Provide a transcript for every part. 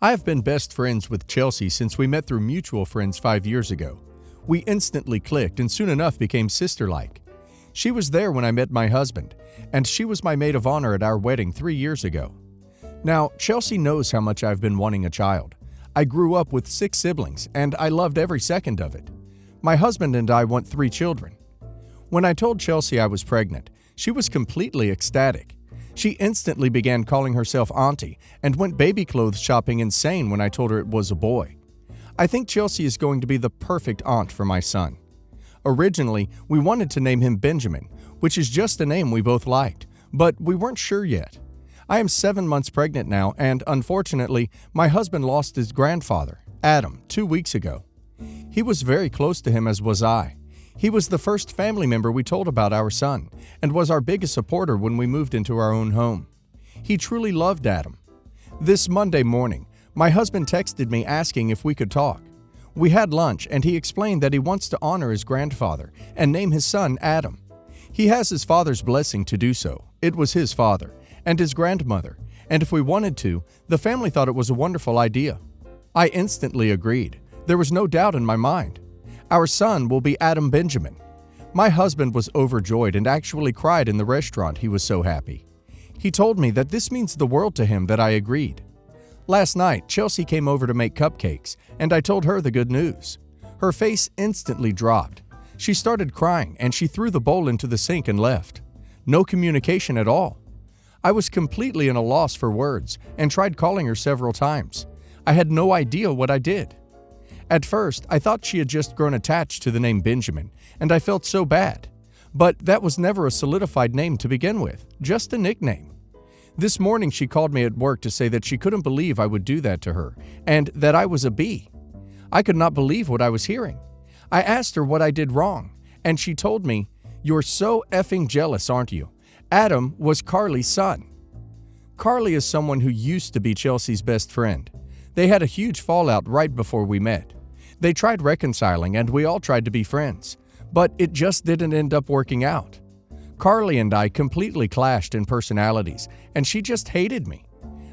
I have been best friends with Chelsea since we met through mutual friends 5 years ago. We instantly clicked and soon enough became sister-like. She was there when I met my husband, and she was my maid of honor at our wedding 3 years ago. Now, Chelsea knows how much I've been wanting a child. I grew up with 6 siblings, and I loved every second of it. My husband and I want 3 children. When I told Chelsea I was pregnant, she was completely ecstatic. She instantly began calling herself Auntie and went baby clothes shopping insane when I told her it was a boy. I think Chelsea is going to be the perfect aunt for my son. Originally, we wanted to name him Benjamin, which is just a name we both liked, but we weren't sure yet. I am 7 months pregnant now, and unfortunately, my husband lost his grandfather, Adam, 2 weeks ago. He was very close to him, as was I. He was the first family member we told about our son, and was our biggest supporter when we moved into our own home. He truly loved Adam. This Monday morning, my husband texted me asking if we could talk. We had lunch, and he explained that he wants to honor his grandfather and name his son Adam. He has his father's blessing to do so. It was his father, and his grandmother, and if we wanted to, the family thought it was a wonderful idea. I instantly agreed. There was no doubt in my mind. Our son will be Adam Benjamin. My husband was overjoyed and actually cried in the restaurant. He was so happy. He told me that this means the world to him that I agreed. Last night, Chelsea came over to make cupcakes, and I told her the good news. Her face instantly dropped. She started crying, and she threw the bowl into the sink and left. No communication at all. I was completely at a loss for words and tried calling her several times. I had no idea what I did. At first, I thought she had just grown attached to the name Benjamin, and I felt so bad. But that was never a solidified name to begin with, just a nickname. This morning she called me at work to say that she couldn't believe I would do that to her, and that I was a B. I could not believe what I was hearing. I asked her what I did wrong, and she told me, "You're so effing jealous, aren't you? Adam was Carly's son." Carly is someone who used to be Chelsea's best friend. They had a huge fallout right before we met. They tried reconciling, and we all tried to be friends, but it just didn't end up working out. Carly and I completely clashed in personalities, and she just hated me.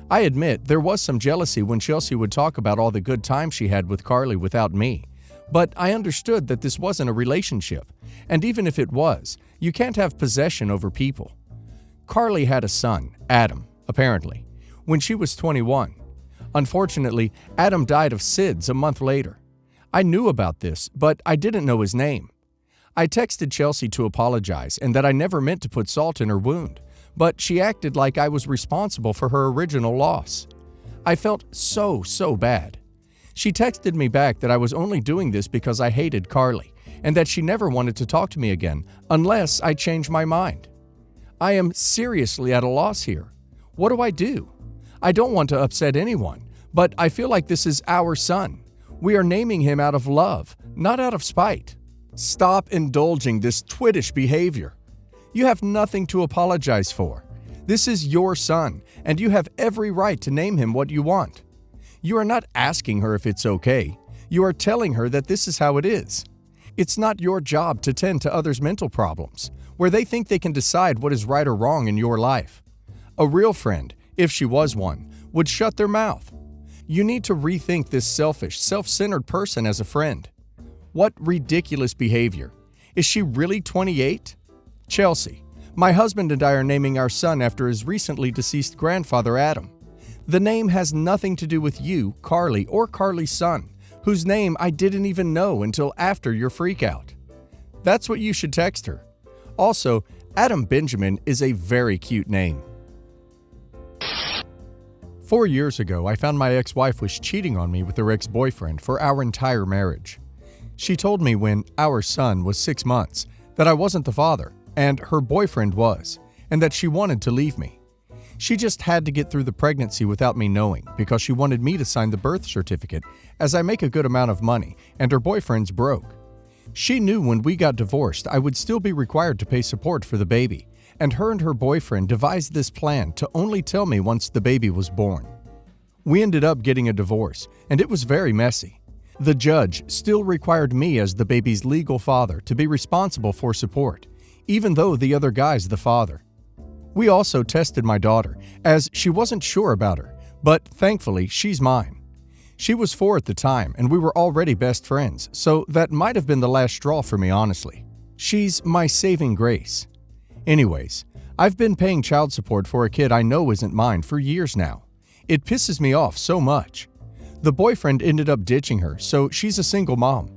I admit there was some jealousy when Chelsea would talk about all the good times she had with Carly without me, but I understood that this wasn't a relationship, and even if it was, you can't have possession over people. Carly had a son, Adam, apparently, when she was 21. Unfortunately, Adam died of SIDS a month later. I knew about this, but I didn't know his name. I texted Chelsea to apologize and that I never meant to put salt in her wound, but she acted like I was responsible for her original loss. I felt so bad. She texted me back that I was only doing this because I hated Carly and that she never wanted to talk to me again unless I changed my mind. I am seriously at a loss here. What do I do? I don't want to upset anyone, but I feel like this is our son. We are naming him out of love, not out of spite. Stop indulging this twittish behavior. You have nothing to apologize for. This is your son, and you have every right to name him what you want. You are not asking her if it's okay. You are telling her that this is how it is. It's not your job to tend to others' mental problems, where they think they can decide what is right or wrong in your life. A real friend, if she was one, would shut their mouth. You need to rethink this selfish, self-centered person as a friend. What ridiculous behavior. Is she really 28? Chelsea, my husband and I are naming our son after his recently deceased grandfather, Adam. The name has nothing to do with you, Carly, or Carly's son, whose name I didn't even know until after your freakout. That's what you should text her. Also, Adam Benjamin is a very cute name. 4 years ago, I found my ex-wife was cheating on me with her ex-boyfriend for our entire marriage. She told me when our son was 6 months that I wasn't the father, and her boyfriend was, and that she wanted to leave me. She just had to get through the pregnancy without me knowing because she wanted me to sign the birth certificate, as I make a good amount of money and her boyfriend's broke. She knew when we got divorced I would still be required to pay support for the baby, and her boyfriend devised this plan to only tell me once the baby was born. We ended up getting a divorce, and it was very messy. The judge still required me as the baby's legal father to be responsible for support, even though the other guy's the father. We also tested my daughter, as she wasn't sure about her, But thankfully, she's mine. She was 4 at the time, and we were already best friends, so that might have been the last straw for me, honestly. She's my saving grace. Anyways, I've been paying child support for a kid I know isn't mine for years now. It pisses me off so much. The boyfriend ended up ditching her, so she's a single mom.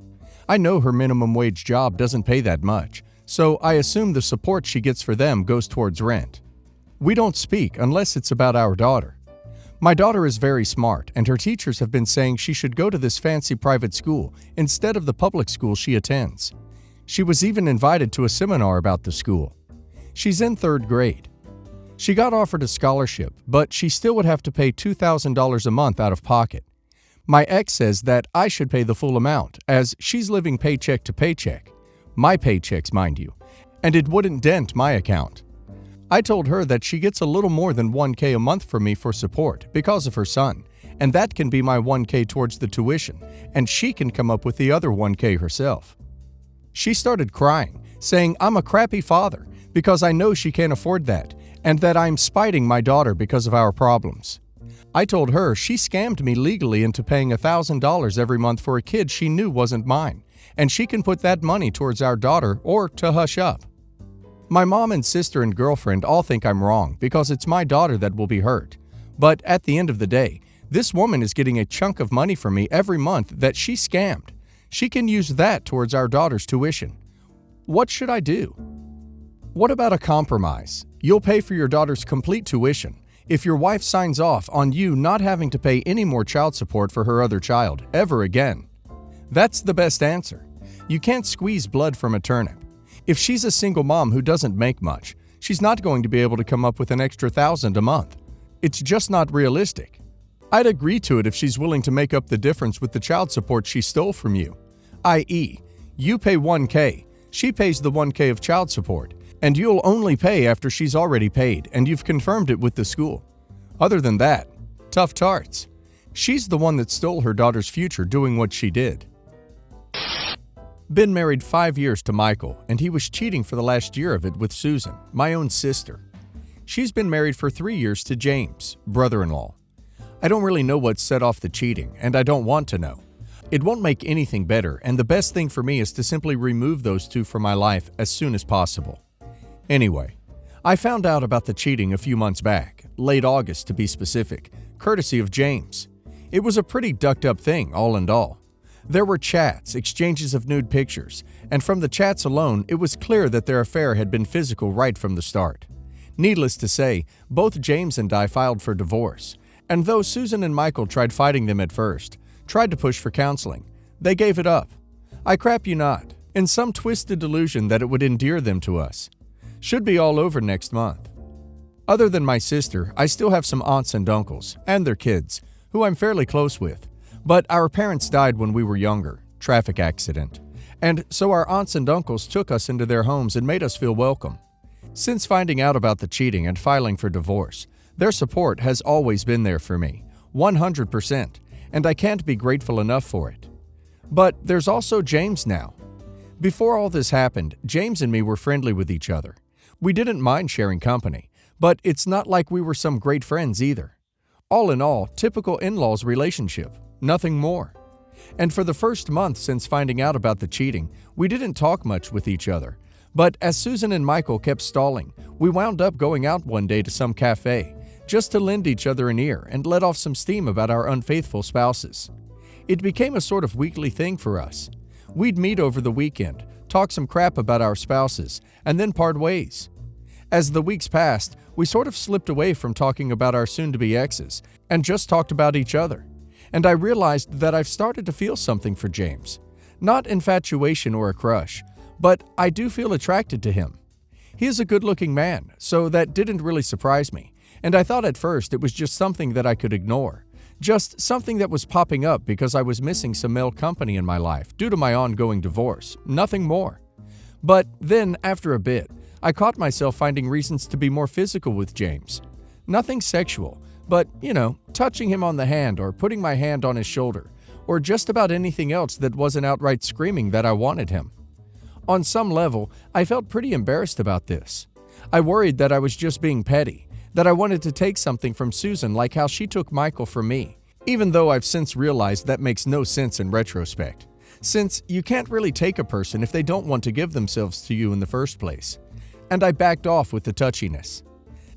I know her minimum wage job doesn't pay that much, so I assume the support she gets for them goes towards rent. We don't speak unless it's about our daughter. My daughter is very smart, and her teachers have been saying she should go to this fancy private school instead of the public school she attends. She was even invited to a seminar about the school. She's in 3rd grade. She got offered a scholarship, but she still would have to pay $2,000 a month out of pocket. My ex says that I should pay the full amount, as she's living paycheck to paycheck. My paychecks, mind you, and it wouldn't dent my account. I told her that she gets a little more than $1,000 a month from me for support because of her son, and that can be my $1,000 towards the tuition, and she can come up with the other $1,000 herself. She started crying, saying I'm a crappy father because I know she can't afford that, and that I'm spiting my daughter because of our problems. I told her she scammed me legally into paying $1,000 every month for a kid she knew wasn't mine, and she can put that money towards our daughter or to hush up. My mom and sister and girlfriend all think I'm wrong because it's my daughter that will be hurt. But at the end of the day, this woman is getting a chunk of money from me every month that she scammed. She can use that towards our daughter's tuition. What should I do? What about a compromise? You'll pay for your daughter's complete tuition if your wife signs off on you not having to pay any more child support for her other child ever again. That's the best answer. You can't squeeze blood from a turnip. If she's a single mom who doesn't make much, she's not going to be able to come up with an extra $1,000 a month. It's just not realistic. I'd agree to it if she's willing to make up the difference with the child support she stole from you. i.e., you pay $1,000, she pays the $1,000 of child support, and you'll only pay after she's already paid and you've confirmed it with the school. Other than that, tough tarts. She's the one that stole her daughter's future doing what she did. Been married 5 years to Michael, and he was cheating for the last year of it with Susan, my own sister. She's been married for 3 years to James, brother-in-law. I don't really know what set off the cheating, and I don't want to know. It won't make anything better, and the best thing for me is to simply remove those two from my life as soon as possible. Anyway, I found out about the cheating a few months back, late August to be specific, courtesy of James. It was a pretty ducked-up thing, all in all. There were chats, exchanges of nude pictures, and from the chats alone, it was clear that their affair had been physical right from the start. Needless to say, both James and I filed for divorce, and though Susan and Michael tried fighting them at first, tried to push for counseling, they gave it up. I crap you not, in some twisted delusion that it would endear them to us. Should be all over next month. Other than my sister, I still have some aunts and uncles, and their kids, who I'm fairly close with. But our parents died when we were younger, traffic accident, and so our aunts and uncles took us into their homes and made us feel welcome. Since finding out about the cheating and filing for divorce, their support has always been there for me, 100%, and I can't be grateful enough for it. But there's also James now. Before all this happened, James and me were friendly with each other. We didn't mind sharing company, but it's not like we were some great friends either. All in all, typical in-laws relationship. Nothing more. And for the first month since finding out about the cheating, we didn't talk much with each other. But as Susan and Michael kept stalling, we wound up going out one day to some cafe, just to lend each other an ear and let off some steam about our unfaithful spouses. It became a sort of weekly thing for us. We'd meet over the weekend, talk some crap about our spouses, and then part ways. As the weeks passed, we sort of slipped away from talking about our soon-to-be exes and just talked about each other. And I realized that I've started to feel something for James. Not infatuation or a crush, but I do feel attracted to him. He is a good-looking man, so that didn't really surprise me, and I thought at first it was just something that I could ignore. Just something that was popping up because I was missing some male company in my life due to my ongoing divorce, nothing more. But then, after a bit, I caught myself finding reasons to be more physical with James. Nothing sexual, but, touching him on the hand or putting my hand on his shoulder, or just about anything else that wasn't outright screaming that I wanted him. On some level, I felt pretty embarrassed about this. I worried that I was just being petty, that I wanted to take something from Susan like how she took Michael from me, even though I've since realized that makes no sense in retrospect, since you can't really take a person if they don't want to give themselves to you in the first place. And I backed off with the touchiness.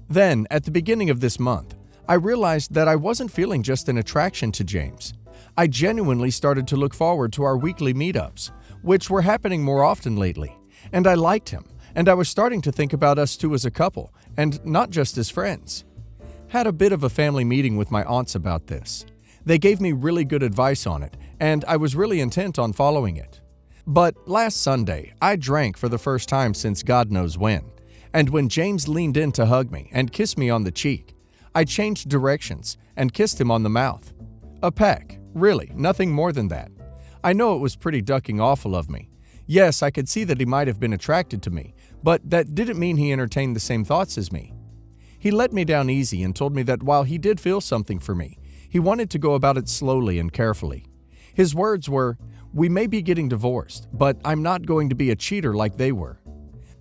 Then, at the beginning of this month, I realized that I wasn't feeling just an attraction to James. I genuinely started to look forward to our weekly meetups, which were happening more often lately, and I liked him, and I was starting to think about us two as a couple, and not just as friends. Had a bit of a family meeting with my aunts about this. They gave me really good advice on it, and I was really intent on following it. But last Sunday, I drank for the first time since God knows when, and when James leaned in to hug me and kiss me on the cheek, I changed directions and kissed him on the mouth. A peck, really, nothing more than that. I know it was pretty ducking awful of me. Yes, I could see that he might have been attracted to me, but that didn't mean he entertained the same thoughts as me. He let me down easy and told me that while he did feel something for me, he wanted to go about it slowly and carefully. His words were, "We may be getting divorced, but I'm not going to be a cheater like they were."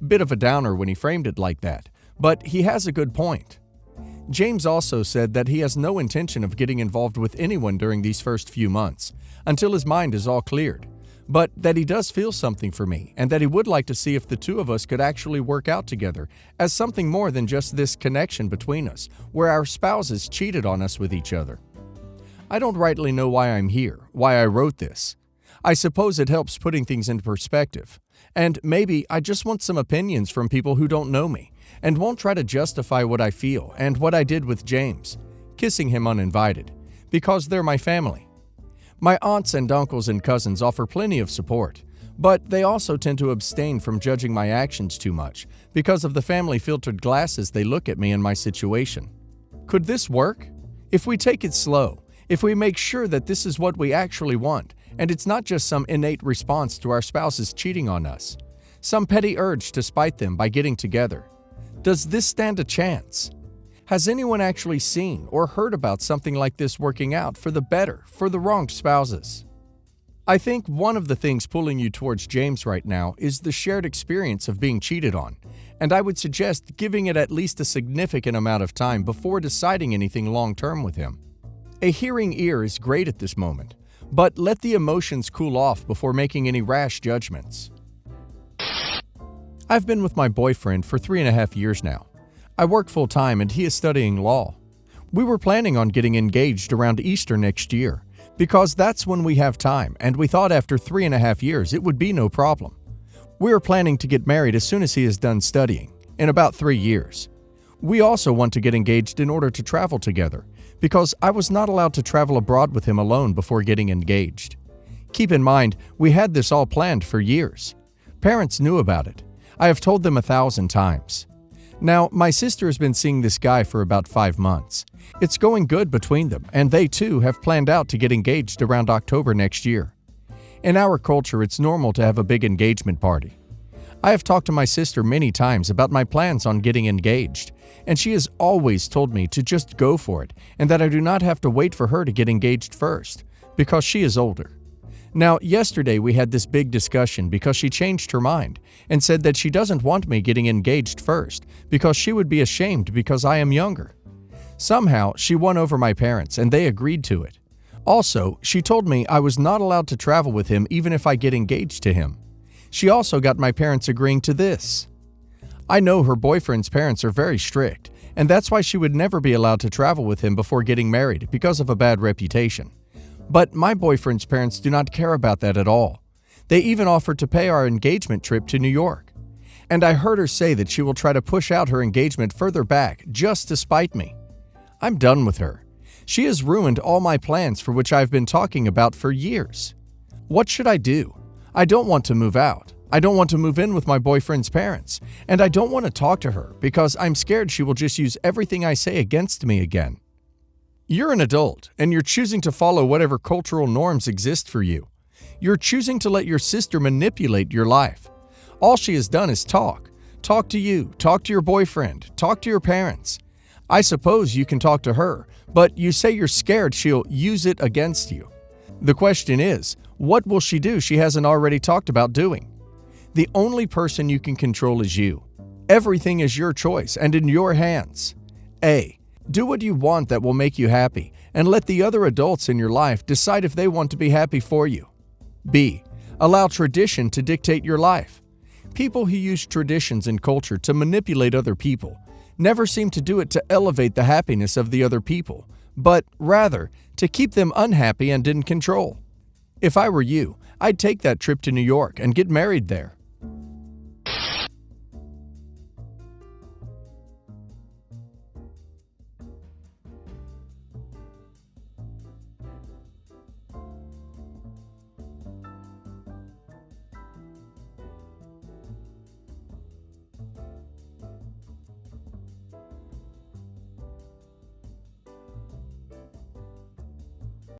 Bit of a downer when he framed it like that, but he has a good point. James also said that he has no intention of getting involved with anyone during these first few months, until his mind is all cleared, but that he does feel something for me and that he would like to see if the two of us could actually work out together as something more than just this connection between us, where our spouses cheated on us with each other. I don't rightly know why I'm here, why I wrote this. I suppose it helps putting things into perspective. And maybe I just want some opinions from people who don't know me and won't try to justify what I feel and what I did with James, kissing him uninvited, because they're my family. My aunts and uncles and cousins offer plenty of support, but they also tend to abstain from judging my actions too much because of the family-filtered glasses they look at me and my situation. Could this work? If we take it slow, if we make sure that this is what we actually want, and it's not just some innate response to our spouses cheating on us, some petty urge to spite them by getting together, does this stand a chance? Has anyone actually seen or heard about something like this working out for the better for the wronged spouses? I think one of the things pulling you towards James right now is the shared experience of being cheated on, and I would suggest giving it at least a significant amount of time before deciding anything long-term with him. A hearing ear is great at this moment, but let the emotions cool off before making any rash judgments. I've been with my boyfriend for 3.5 years now. I work full-time and he is studying law. We were planning on getting engaged around Easter next year, because that's when we have time, and we thought after 3.5 years it would be no problem. We are planning to get married as soon as he is done studying, in about 3 years. We also want to get engaged in order to travel together, because I was not allowed to travel abroad with him alone before getting engaged. Keep in mind, we had this all planned for years. Parents knew about it. I have told them 1,000 times. Now, my sister has been seeing this guy for about 5 months. It's going good between them, and they too have planned out to get engaged around October next year. In our culture, it's normal to have a big engagement party. I have talked to my sister many times about my plans on getting engaged, and she has always told me to just go for it and that I do not have to wait for her to get engaged first, because she is older. Now, yesterday we had this big discussion because she changed her mind and said that she doesn't want me getting engaged first because she would be ashamed because I am younger. Somehow, she won over my parents and they agreed to it. Also, she told me I was not allowed to travel with him even if I get engaged to him. She also got my parents agreeing to this. I know her boyfriend's parents are very strict, and that's why she would never be allowed to travel with him before getting married because of a bad reputation. But my boyfriend's parents do not care about that at all. They even offered to pay our engagement trip to New York. And I heard her say that she will try to push out her engagement further back just to spite me. I'm done with her. She has ruined all my plans for which I've been talking about for years. What should I do? I don't want to move out. I don't want to move in with my boyfriend's parents. And I don't want to talk to her because I'm scared she will just use everything I say against me again. You're an adult, and you're choosing to follow whatever cultural norms exist for you. You're choosing to let your sister manipulate your life. All she has done is talk. Talk to you, talk to your boyfriend, talk to your parents. I suppose you can talk to her, but you say you're scared she'll use it against you. The question is, what will she do she hasn't already talked about doing? The only person you can control is you. Everything is your choice and in your hands. A. Do what you want that will make you happy, and let the other adults in your life decide if they want to be happy for you. B. Allow tradition to dictate your life. People who use traditions and culture to manipulate other people never seem to do it to elevate the happiness of the other people, but rather to keep them unhappy and in control. If I were you, I'd take that trip to New York and get married there.